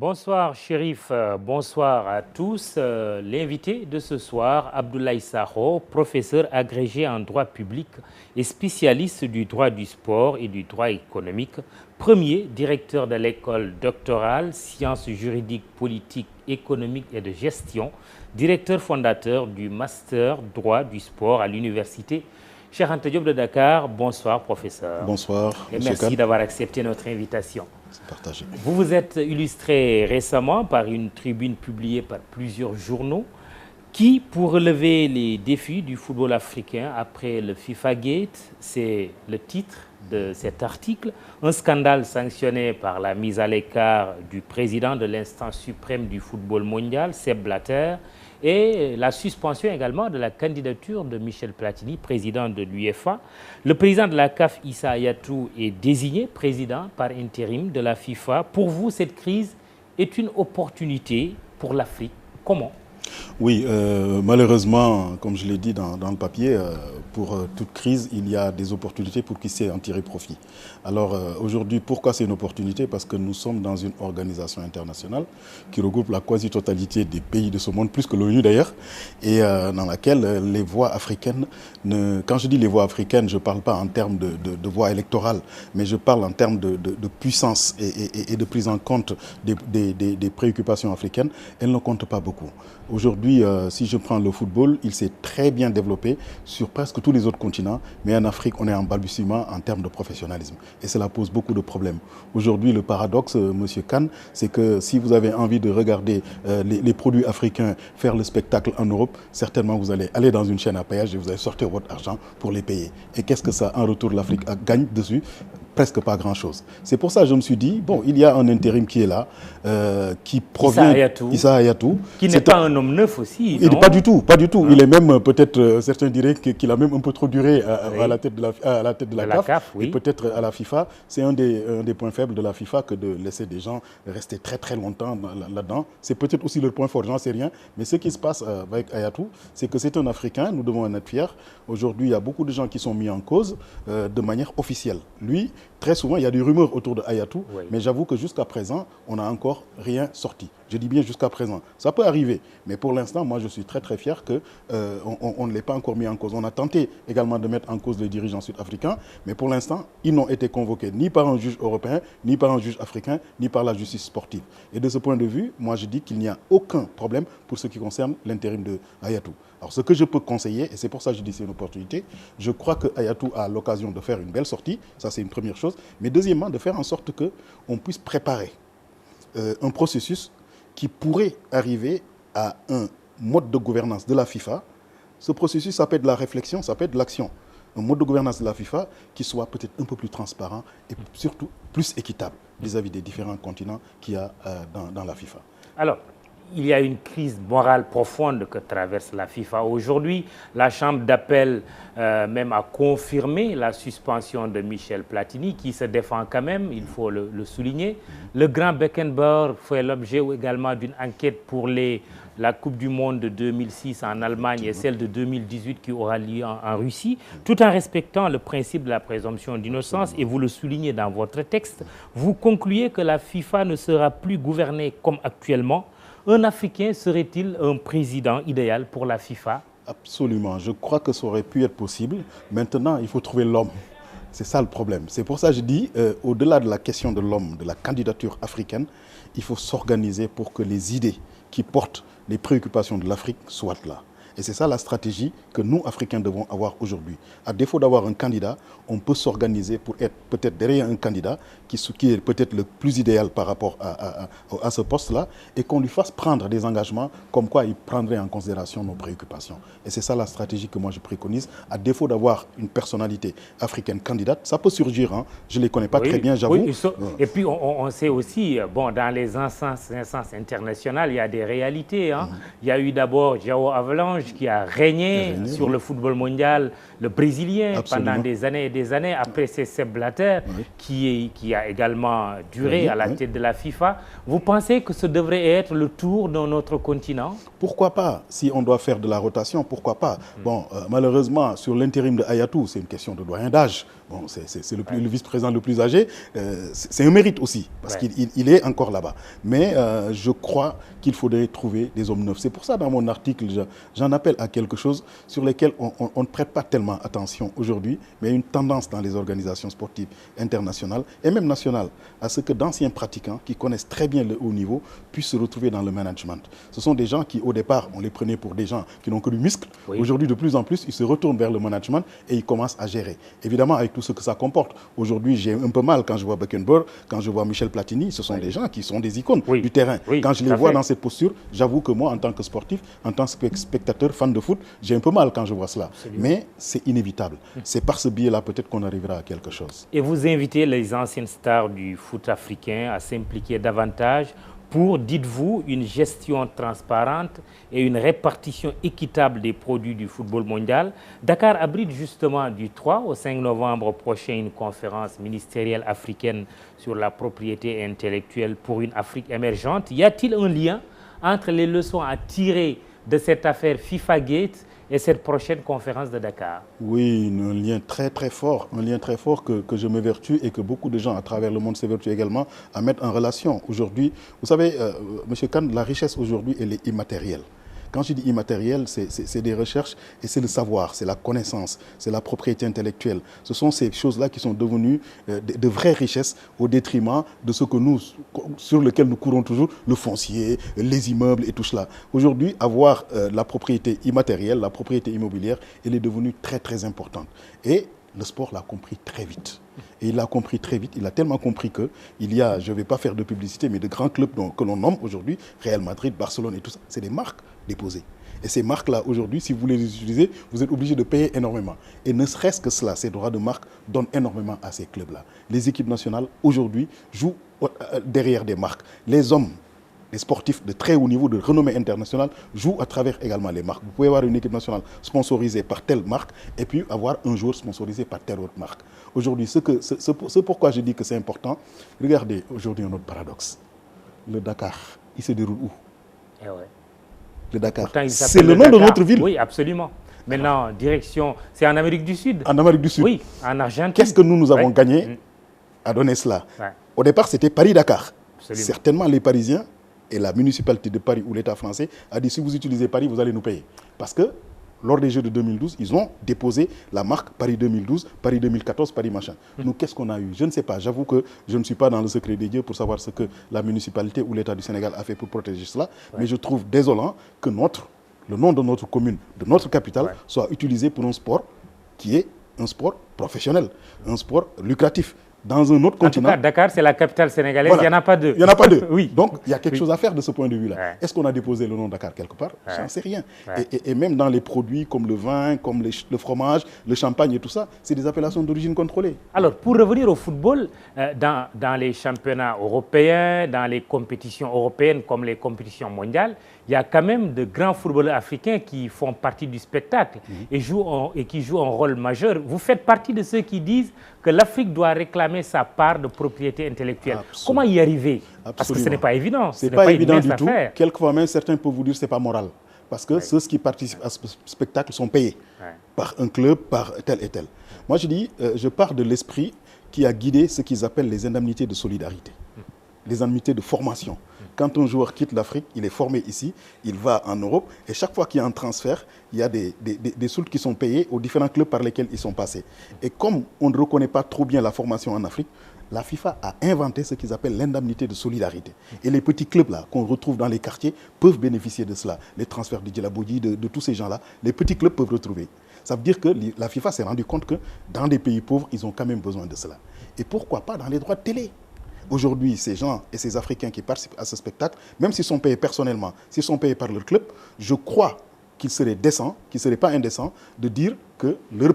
Bonsoir Chérif, bonsoir à tous. L'invité de ce soir, Abdoulaye Sakho, professeur agrégé en droit public et spécialiste du droit du sport et du droit économique, premier directeur de l'école doctorale sciences juridiques, politiques, économiques et de gestion, directeur fondateur du master droit du sport à l'université Cheikh Anta Diop de Dakar. Bonsoir professeur. Bonsoir. Et merci d'avoir accepté notre invitation. C'est partagé. Vous vous êtes illustré récemment par une tribune publiée par plusieurs journaux qui, pour relever les défis du football africain après le FIFA Gate, c'est le titre de cet article, un scandale sanctionné par la mise à l'écart du président de l'instance suprême du football mondial, Sepp Blatter, et la suspension également de la candidature de Michel Platini, président de l'UEFA. Le président de la CAF, Issa Hayatou, est désigné président par intérim de la FIFA. Pour vous, cette crise est une opportunité pour l'Afrique. Comment ? Oui, malheureusement, comme je l'ai dit dans le papier, pour toute crise, il y a des opportunités pour qui sait en tirer profit. Alors aujourd'hui, pourquoi c'est une opportunité? Parce que nous sommes dans une organisation internationale qui regroupe la quasi-totalité des pays de ce monde, plus que l'ONU d'ailleurs, et dans laquelle les voix africaines, quand je dis les voix africaines, je ne parle pas en termes de voix électorales, mais je parle en termes de puissance et de prise en compte des préoccupations africaines, elles ne comptent pas beaucoup. Aujourd'hui, si je prends le football, il s'est très bien développé sur presque tous les autres continents, mais en Afrique, on est en balbutiement en termes de professionnalisme. Et cela pose beaucoup de problèmes. Aujourd'hui, le paradoxe, Monsieur Khan, c'est que si vous avez envie de regarder les produits africains faire le spectacle en Europe, certainement vous allez aller dans une chaîne à péage et vous allez sortir votre argent pour les payer. Et qu'est-ce que ça, en retour, l'Afrique gagne dessus? Presque pas grand-chose. C'est pour ça que je me suis dit, bon, il y a un intérim qui est là, qui provient... Issa Hayatou. Qui n'est pas un homme neuf aussi, non? Pas du tout, pas du tout. Hein? Il est même, peut-être, certains diraient qu'il a même un peu trop duré à la tête de la CAF, oui. Et peut-être à la FIFA. C'est un des points faibles de la FIFA que de laisser des gens rester très très longtemps là-dedans. C'est peut-être aussi leur point fort, j'en sais rien. Mais ce qui se passe avec Hayatou, c'est que c'est un Africain, nous devons en être fiers. Aujourd'hui, il y a beaucoup de gens qui sont mis en cause de manière officielle. Lui, très souvent, il y a des rumeurs autour de Hayatou, oui. Mais j'avoue que jusqu'à présent, on n'a encore rien sorti. Je dis bien jusqu'à présent. Ça peut arriver, mais pour l'instant, moi, je suis très très fier qu'on ne l'ait pas encore mis en cause. On a tenté également de mettre en cause les dirigeants sud-africains, mais pour l'instant, ils n'ont été convoqués ni par un juge européen, ni par un juge africain, ni par la justice sportive. Et de ce point de vue, moi, je dis qu'il n'y a aucun problème pour ce qui concerne l'intérim de Hayatou. Alors, ce que je peux conseiller, et c'est pour ça que je dis que c'est une opportunité, je crois que Hayatou a l'occasion de faire une belle sortie, ça c'est une première chose, mais deuxièmement, de faire en sorte qu'on puisse préparer un processus qui pourrait arriver à un mode de gouvernance de la FIFA. Ce processus, ça peut être de la réflexion, ça peut être de l'action. Un mode de gouvernance de la FIFA qui soit peut-être un peu plus transparent et surtout plus équitable vis-à-vis des différents continents qu'il y a dans la FIFA. Alors, il y a une crise morale profonde que traverse la FIFA aujourd'hui. La Chambre d'appel même a confirmé la suspension de Michel Platini, qui se défend quand même, il faut le souligner. Le grand Beckenbauer fait l'objet également d'une enquête pour la Coupe du Monde de 2006 en Allemagne et celle de 2018 qui aura lieu en Russie, tout en respectant le principe de la présomption d'innocence. Et vous le soulignez dans votre texte, vous concluez que la FIFA ne sera plus gouvernée comme actuellement. Un Africain serait-il un président idéal pour la FIFA? Absolument. Je crois que ça aurait pu être possible. Maintenant, il faut trouver l'homme. C'est ça le problème. C'est pour ça que je dis, au-delà de la question de l'homme, de la candidature africaine, il faut s'organiser pour que les idées qui portent les préoccupations de l'Afrique soient là. Et c'est ça la stratégie que nous, Africains, devons avoir aujourd'hui. À défaut d'avoir un candidat, on peut s'organiser pour être peut-être derrière un candidat qui est peut-être le plus idéal par rapport à ce poste-là et qu'on lui fasse prendre des engagements comme quoi il prendrait en considération nos préoccupations. Et c'est ça la stratégie que moi je préconise. À défaut d'avoir une personnalité africaine candidate, ça peut surgir, hein. Je ne les connais pas très bien, j'avoue. Oui, et puis on sait aussi, bon, dans les instances internationales, il y a des réalités. Hein. Il y a eu d'abord João Havelange, mélange qui a régné sur le football mondial, le brésilien, pendant des années et des années. Après, c'est Sepp Blatter qui a également duré à la tête de la FIFA. Vous pensez que ce devrait être le tour de notre continent? Pourquoi pas? Si on doit faire de la rotation, pourquoi pas? Bon, malheureusement, sur l'intérim de Hayatou, c'est une question de doyen d'âge. Bon, c'est le vice-président le plus âgé. C'est un mérite aussi, parce qu'il est encore là-bas. Mais je crois qu'il faudrait trouver des hommes neufs. C'est pour ça, dans mon article, j'en appelle à quelque chose sur lequel on ne prête pas tellement attention aujourd'hui, mais il y a une tendance dans les organisations sportives internationales et même nationales à ce que d'anciens pratiquants qui connaissent très bien le haut niveau puissent se retrouver dans le management. Ce sont des gens qui, au départ, on les prenait pour des gens qui n'ont que du muscle. Aujourd'hui, de plus en plus, ils se retournent vers le management et ils commencent à gérer. Évidemment, avec tout ce que ça comporte. Aujourd'hui, j'ai un peu mal quand je vois Beckenbauer, quand je vois Michel Platini. Ce sont des gens qui sont des icônes du terrain. Quand je les vois dans cette posture, j'avoue que moi, en tant que sportif, en tant que spectateur, fan de foot, j'ai un peu mal quand je vois cela. Mais c'est inévitable. C'est par ce biais-là peut-être qu'on arrivera à quelque chose. Et vous invitez les anciennes stars du foot africain à s'impliquer davantage pour, dites-vous, une gestion transparente et une répartition équitable des produits du football mondial. Dakar abrite justement du 3 au 5 novembre prochain une conférence ministérielle africaine sur la propriété intellectuelle pour une Afrique émergente. Y a-t-il un lien entre les leçons à tirer de cette affaire FIFA Gate et cette prochaine conférence de Dakar? Oui, un lien très fort que je m'évertue et que beaucoup de gens à travers le monde s'évertuent également à mettre en relation. Aujourd'hui, vous savez, M. Kane, la richesse aujourd'hui, elle est immatérielle. Quand je dis immatériel, c'est des recherches et c'est le savoir, c'est la connaissance, c'est la propriété intellectuelle. Ce sont ces choses-là qui sont devenues de vraies richesses au détriment de ce que sur lequel nous courons toujours, le foncier, les immeubles et tout cela. Aujourd'hui, avoir la propriété immatérielle, la propriété immobilière, elle est devenue très importante. Et le sport l'a compris très vite. Et il l'a compris très vite. Il a tellement compris qu'il y a, je ne vais pas faire de publicité, mais de grands clubs que l'on nomme aujourd'hui, Real Madrid, Barcelone et tout ça, c'est des marques déposées. Et ces marques-là, aujourd'hui, si vous voulez les utiliser, vous êtes obligé de payer énormément. Et ne serait-ce que cela, ces droits de marque donnent énormément à ces clubs-là. Les équipes nationales, aujourd'hui, jouent derrière des marques. Les hommes, les sportifs de très haut niveau, de renommée internationale, jouent à travers également les marques. Vous pouvez avoir une équipe nationale sponsorisée par telle marque et puis avoir un joueur sponsorisé par telle autre marque. Aujourd'hui, c'est pourquoi je dis que c'est important. Regardez, aujourd'hui, un autre paradoxe. Le Dakar, il se déroule où? Le Dakar, c'est le nom de notre ville. Oui, absolument. Maintenant, direction, c'est en Amérique du Sud. En Amérique du Sud. Oui, en Argentine. Qu'est-ce que nous avons gagné à donner cela? Au départ, c'était Paris-Dakar. Certainement, les Parisiens et la municipalité de Paris ou l'État français a dit si vous utilisez Paris, vous allez nous payer. Parce que lors des Jeux de 2012, ils ont déposé la marque Paris 2012, Paris 2014, Paris machin. Nous, qu'est-ce qu'on a eu? Je ne sais pas. J'avoue que je ne suis pas dans le secret des dieux pour savoir ce que la municipalité ou l'État du Sénégal a fait pour protéger cela. Mais je trouve désolant que le nom de notre commune, de notre capitale, soit utilisé pour un sport qui est un sport professionnel, un sport lucratif. Dans un autre continent. En tout cas, Dakar, c'est la capitale sénégalaise, voilà. Il n'y en a pas deux. Il n'y en a pas deux. Oui. Donc, il y a quelque chose à faire de ce point de vue-là. Est-ce qu'on a déposé le nom Dakar quelque part? Je n'en sais rien. Et même dans les produits comme le vin, comme le fromage, le champagne et tout ça, c'est des appellations d'origine contrôlée. Alors, pour revenir au football, dans les championnats européens, dans les compétitions européennes comme les compétitions mondiales, il y a quand même de grands footballeurs africains qui font partie du spectacle et qui jouent un rôle majeur. Vous faites partie de ceux qui disent que l'Afrique doit réclamer sa part de propriété intellectuelle. Absolument. Comment y arriver? Parce que ce n'est pas évident. Ce n'est pas évident du tout. Quelquefois même, certains peuvent vous dire que ce n'est pas moral. Parce que ceux qui participent à ce spectacle sont payés par un club, par tel et tel. Moi, je dis, je pars de l'esprit qui a guidé ce qu'ils appellent les indemnités de solidarité, les indemnités de formation. Quand un joueur quitte l'Afrique, il est formé ici, il va en Europe, et chaque fois qu'il y a un transfert, il y a des soutes qui sont payées aux différents clubs par lesquels ils sont passés. Et comme on ne reconnaît pas trop bien la formation en Afrique, la FIFA a inventé ce qu'ils appellent l'indemnité de solidarité. Et les petits clubs là qu'on retrouve dans les quartiers peuvent bénéficier de cela. Les transferts de Djelaboudi, de tous ces gens-là, les petits clubs peuvent retrouver. Ça veut dire que la FIFA s'est rendu compte que dans des pays pauvres, ils ont quand même besoin de cela. Et pourquoi pas dans les droits de télé? Aujourd'hui, ces gens et ces Africains qui participent à ce spectacle, même s'ils sont payés personnellement, s'ils sont payés par leur club, je crois qu'il serait décent, qu'il ne serait pas indécent de dire que leur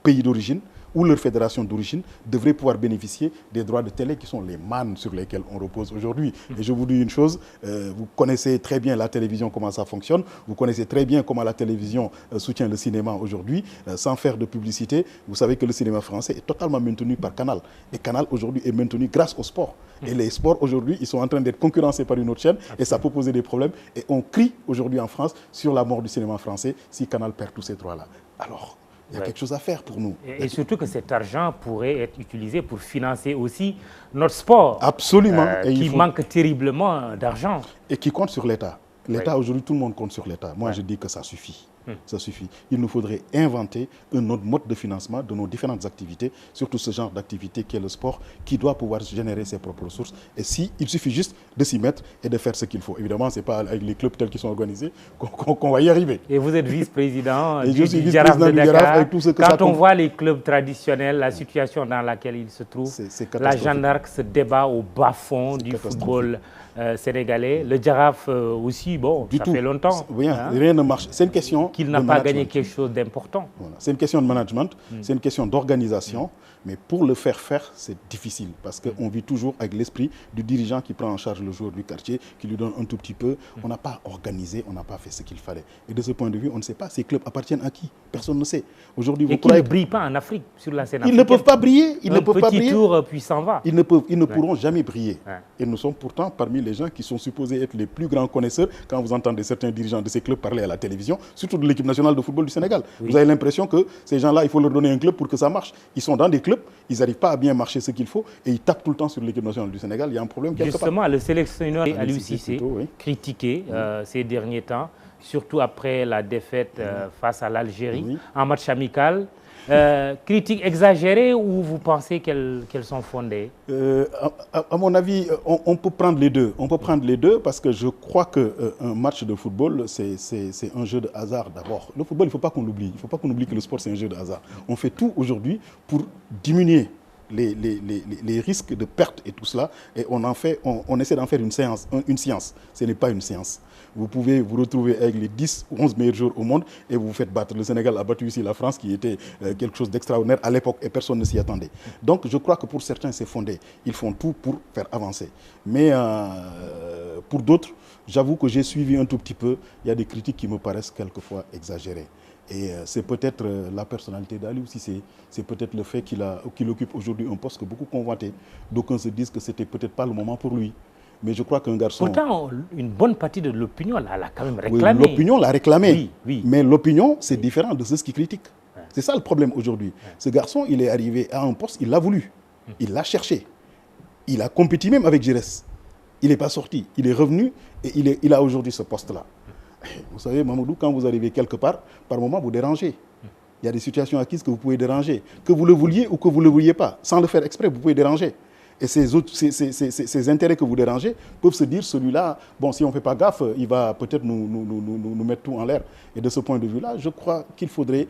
pays d'origine ou leur fédération d'origine devraient pouvoir bénéficier des droits de télé qui sont les mannes sur lesquels on repose aujourd'hui. Et je vous dis une chose, vous connaissez très bien la télévision, comment ça fonctionne, vous connaissez très bien comment la télévision soutient le cinéma aujourd'hui, sans faire de publicité. Vous savez que le cinéma français est totalement maintenu par Canal. Et Canal aujourd'hui est maintenu grâce au sport. Et les sports aujourd'hui, ils sont en train d'être concurrencés par une autre chaîne et ça peut poser des problèmes. Et on crie aujourd'hui en France sur la mort du cinéma français si Canal perd tous ces droits-là. Alors, il y a quelque chose à faire pour nous. Et surtout que cet argent pourrait être utilisé pour financer aussi notre sport. Absolument. Qui manque terriblement d'argent. Et qui compte sur l'État. L'État, aujourd'hui, tout le monde compte sur l'État. Moi, je dis que ça suffit. Ça suffit. Il nous faudrait inventer un autre mode de financement de nos différentes activités, surtout ce genre d'activité qui est le sport, qui doit pouvoir générer ses propres ressources. Et il suffit juste de s'y mettre et de faire ce qu'il faut. Évidemment, ce n'est pas avec les clubs tels qu'ils sont organisés qu'on va y arriver. Et vous êtes vice-président du Jaraaf de Dakar. Avec tout ce que Quand on voit les clubs traditionnels, la situation dans laquelle ils se trouvent, la Jeanne d'Arc se débat au bas-fond du football sénégalais. Le Jaraaf aussi, bon, ça fait longtemps. Rien ne marche. C'est une question qu'il n'a pas gagné quelque chose d'important. Voilà. C'est une question de management, c'est une question d'organisation, mais pour le faire, c'est difficile parce qu'on vit toujours avec l'esprit du dirigeant qui prend en charge le joueur du quartier, qui lui donne un tout petit peu. On n'a pas organisé, on n'a pas fait ce qu'il fallait. Et de ce point de vue, on ne sait pas ces clubs appartiennent à qui. Personne ne sait. Aujourd'hui, vous croyez... ne brillent pas en Afrique, sur la scène africaine. Ils ne peuvent pas briller. Ils ne peuvent pas briller. Tour, puis s'en va. Ils ne pourront jamais briller. Et nous sommes pourtant parmi les gens qui sont supposés être les plus grands connaisseurs quand vous entendez certains dirigeants de ces clubs parler à la télévision, surtout de l'équipe nationale de football du Sénégal. Vous avez l'impression que ces gens-là, il faut leur donner un club pour que ça marche. Ils sont dans des clubs, ils n'arrivent pas à bien marcher ce qu'il faut et ils tapent tout le temps sur l'équipe nationale du Sénégal. Il y a un problème quelque part. Justement, le sélectionneur Aliou Cissé, critiqué ces derniers temps, surtout après la défaite face à l'Algérie, en match amical. Critiques exagérées ou vous pensez qu'elles sont fondées? À mon avis, on peut prendre les deux. On peut prendre les deux parce que je crois qu'un match de football, c'est un jeu de hasard d'abord. Le football, il ne faut pas qu'on l'oublie. Il ne faut pas qu'on oublie que le sport, c'est un jeu de hasard. On fait tout aujourd'hui pour diminuer les risques de perte et tout cela. Et on essaie d'en faire une science. Ce n'est pas une science. Vous pouvez vous retrouver avec les 10 ou 11 meilleurs joueurs au monde et vous vous faites battre. Le Sénégal a battu ici la France qui était quelque chose d'extraordinaire à l'époque et personne ne s'y attendait. Donc je crois que pour certains c'est fondé. Ils font tout pour faire avancer. Mais pour d'autres, j'avoue que j'ai suivi un tout petit peu. Il y a des critiques qui me paraissent quelquefois exagérées. Et c'est peut-être la personnalité d'Aliou Cissé, c'est peut-être le fait qu'il occupe aujourd'hui un poste que beaucoup convoitaient. D'aucuns se disent que c'était peut-être pas le moment pour lui. Mais je crois qu'un garçon... Pourtant, une bonne partie de l'opinion l'a quand même réclamé. Oui, l'opinion l'a réclamé. Oui. Mais l'opinion, c'est différent de ceux qui critiquent. C'est ça le problème aujourd'hui. Ce garçon, il est arrivé à un poste, il l'a voulu. Il l'a cherché. Il a compétit même avec Giresse. Il n'est pas sorti. Il est revenu et il a aujourd'hui ce poste-là. Vous savez, Mamadou, quand vous arrivez quelque part, par moment, vous dérangez. Il y a des situations acquises que vous pouvez déranger. Que vous le vouliez ou que vous ne le vouliez pas. Sans le faire exprès, vous pouvez déranger. Et ces intérêts que vous dérangez peuvent se dire, celui-là, bon, si on ne fait pas gaffe, il va peut-être nous mettre tout en l'air. Et de ce point de vue-là, je crois qu'il faudrait,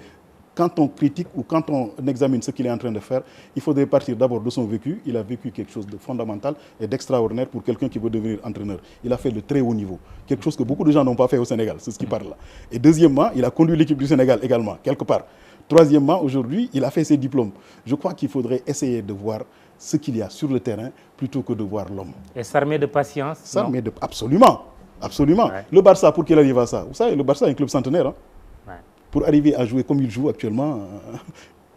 quand on critique ou quand on examine ce qu'il est en train de faire, il faudrait partir d'abord de son vécu. Il a vécu quelque chose de fondamental et d'extraordinaire pour quelqu'un qui veut devenir entraîneur. Il a fait le très haut niveau. Quelque chose que beaucoup de gens n'ont pas fait au Sénégal, c'est ce qui parle là. Et deuxièmement, il a conduit l'équipe du Sénégal également, quelque part. Troisièmement, aujourd'hui, il a fait ses diplômes. Je crois qu'il faudrait essayer de voir ce qu'il y a sur le terrain plutôt que de voir l'homme. Et s'armer de patience. S'armer de... Absolument. Absolument. Ouais. Le Barça, pour qu'il arrive à ça, vous savez, le Barça est un club centenaire. Hein? Ouais. Pour arriver à jouer comme il joue actuellement.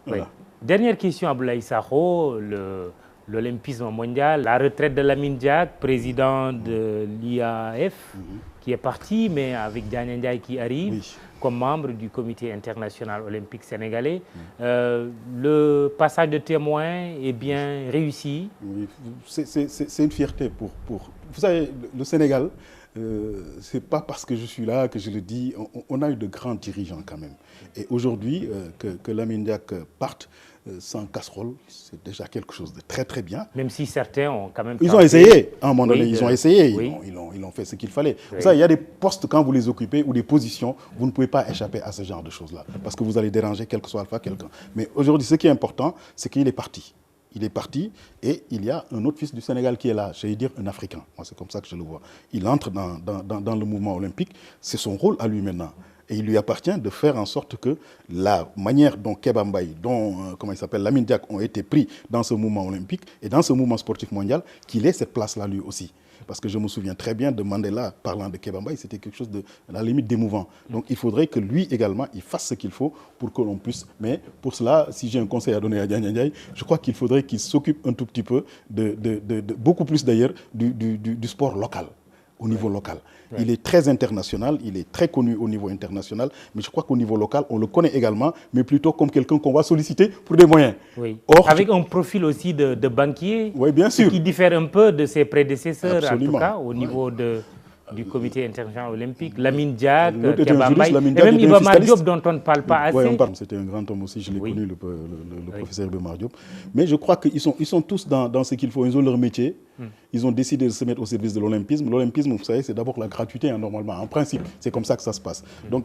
Voilà. Oui. Dernière question, Abdoulaye Sakho, l'Olympisme mondial, la retraite de Lamine Diack, président de l'IAAF, qui est parti, mais avec Diagne Ndiaye qui arrive comme membre du comité international olympique sénégalais. Le passage de témoin est bien réussi. Oui, c'est une fierté pour... Vous savez, le Sénégal, c'est pas parce que je suis là que je le dis, on a eu de grands dirigeants quand même. Et aujourd'hui, que Lamine Diack parte sans casserole, c'est déjà quelque chose de très très bien. Même si certains ont quand même... Ils ont essayé, à un moment donné, ils ont essayé, ils ont fait ce qu'il fallait. Vous savez, il y a des postes, quand vous les occupez, ou des positions, vous ne pouvez pas échapper à ce genre de choses-là, parce que vous allez déranger quel que soit alpha quelqu'un. Mais aujourd'hui, ce qui est important, c'est qu'il est parti. Il est parti et il y a un autre fils du Sénégal qui est là, j'allais dire un Africain. Moi, c'est comme ça que je le vois. Il entre dans le mouvement olympique, c'est son rôle à lui maintenant. Et il lui appartient de faire en sorte que la manière dont Kéba Mbaye, dont Lamine Diack ont été pris dans ce mouvement olympique et dans ce mouvement sportif mondial, qu'il ait cette place-là lui aussi. Parce que je me souviens très bien de Mandela parlant de Kéba Mbaye, c'était quelque chose de, à la limite, d'émouvant. Donc il faudrait que lui également, il fasse ce qu'il faut pour que l'on puisse. Mais pour cela, si j'ai un conseil à donner à Diagne Ndiaye, je crois qu'il faudrait qu'il s'occupe un tout petit peu, beaucoup plus d'ailleurs, du sport local. Au niveau local. Il est très international, il est très connu au niveau international, mais je crois qu'au niveau local, on le connaît également, mais plutôt comme quelqu'un qu'on va solliciter pour des moyens. Oui. Or, avec un profil aussi de banquier, oui, bien sûr, qui diffère un peu de ses prédécesseurs, absolument, en tout cas, au niveau du comité international olympique. Lamine Diack, Kéba Mbaye, et même Iba Mar Diop, dont on ne parle pas assez. Oui, on parle. C'était un grand homme aussi, je l'ai connu, le professeur Iba Mar Diop. Mais je crois qu'ils sont tous dans ce qu'il faut, ils ont leur métier. Ils ont décidé de se mettre au service de l'olympisme. L'olympisme, vous savez, c'est d'abord la gratuité, hein, normalement. En principe, c'est comme ça que ça se passe. Donc,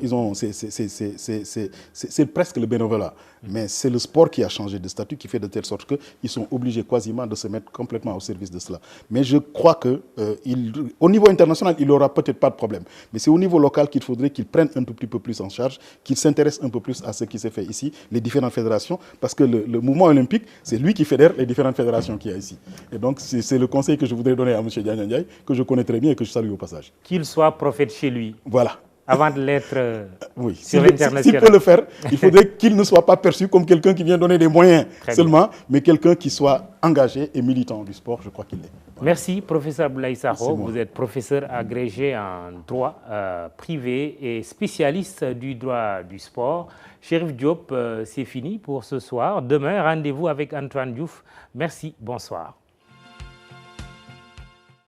c'est presque le bénévolat. Mais c'est le sport qui a changé de statut, qui fait de telle sorte qu'ils sont obligés quasiment de se mettre complètement au service de cela. Mais je crois qu'au niveau international, il n'aura peut-être pas de problème. Mais c'est au niveau local qu'il faudrait qu'ils prennent un tout petit peu plus en charge, qu'ils s'intéressent un peu plus à ce qui s'est fait ici, les différentes fédérations, parce que le mouvement olympique, c'est lui qui fédère les différentes fédérations qu'il y a ici. Et donc, c'est le conseil que je voudrais donner à M. Diagne Ndiaye, que je connais très bien et que je salue au passage. Qu'il soit prophète chez lui. Voilà. Avant de l'être oui. sur l'international. S'il peut le faire, il faudrait qu'il ne soit pas perçu comme quelqu'un qui vient donner des moyens seulement, mais quelqu'un qui soit engagé et militant du sport, je crois qu'il l'est. Voilà. Merci, professeur Abdoulaye Sakho. Vous êtes professeur agrégé en droit privé et spécialiste du droit du sport. Chérif Diop, c'est fini pour ce soir. Demain, rendez-vous avec Antoine Diouf. Merci, bonsoir.